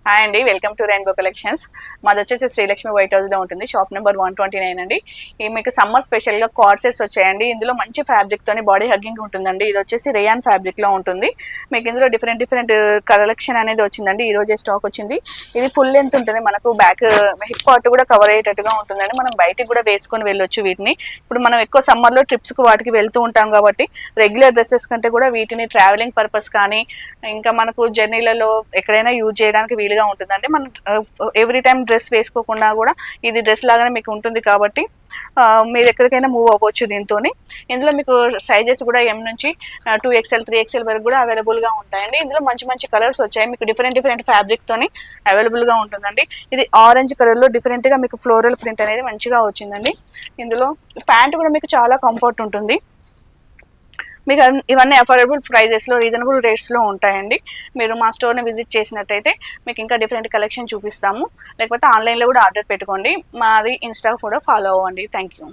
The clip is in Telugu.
హాయ్ అండి, వెల్కమ్ టు రెయిన్బో కలెక్షన్స్. మాది వచ్చేసి శ్రీలక్ష్మి వైట్ హౌస్ లో ఉంటుంది, షాప్ నెంబర్ 129 అండి. ఈ మీకు సమ్మర్ స్పెషల్ గా కార్డ్ సెట్స్ వచ్చాయండి. ఇందులో మంచి ఫ్యాబ్రిక్ తోని బాడీ హగ్గింగ్ ఉంటుందండి. ఇది వచ్చేసి రేయాన్ ఫ్యాబ్రిక్ లో ఉంటుంది. మీకు ఇందులో డిఫరెంట్ కలెక్షన్ అనేది వచ్చిందండి. ఈ రోజే స్టాక్ వచ్చింది. ఇది ఫుల్ లెంత్ ఉంటుంది, మనకు బ్యాక్ హిప్ పార్ట్ కూడా కవర్ అయ్యేటట్టుగా ఉంటుందండి. మనం బయటికి కూడా వేసుకొని వెళ్ళొచ్చు వీటిని. ఇప్పుడు మనం ఎక్కువ సమ్మర్ లో ట్రిప్స్ కు వాటికి వెళ్తూ ఉంటాం కాబట్టి రెగ్యులర్ డ్రెస్సెస్ కంటే కూడా వీటిని ట్రావెలింగ్ పర్పస్ కానీ ఇంకా మనకు జర్నీలలో ఎక్కడైనా యూజ్ చేయడానికి వీలుగా ఉంటుందండి. మనం ఎవ్రీ టైం డ్రెస్ వేసుకోకుండా కూడా ఇది డ్రెస్ లాగానే మీకు ఉంటుంది కాబట్టి మీరు ఎక్కడికైనా మూవ్ అవ్వచ్చు దీంతో. ఇందులో మీకు సైజెస్ కూడా ఎం నుంచి 2XL 3XL వరకు కూడా అవైలబుల్ గా ఉంటాయండి. ఇందులో మంచి మంచి కలర్స్ వచ్చాయి, మీకు డిఫరెంట్ ఫ్యాబ్రిక్ తోని అవైలబుల్ గా ఉంటుందండి. ఇది ఆరెంజ్ కలర్ లో డిఫరెంట్ గా మీకు ఫ్లోరల్ ప్రింట్ అనేది మంచిగా వచ్చిందండి. ఇందులో ప్యాంట్ కూడా మీకు చాలా కంఫర్ట్ ఉంటుంది. మీకు ఇవన్నీ అఫోర్డబుల్ ప్రైజెస్లో రీజనబుల్ రేట్స్లో ఉంటాయండి. మీరు మా స్టోర్ని విజిట్ చేసినట్టయితే మీకు ఇంకా డిఫరెంట్ కలెక్షన్ చూపిస్తాము. లేకపోతే ఆన్లైన్లో కూడా ఆర్డర్ పెట్టుకోండి. మాది ఇన్స్టా కూడా ఫాలో అవ్వండి. Thank you.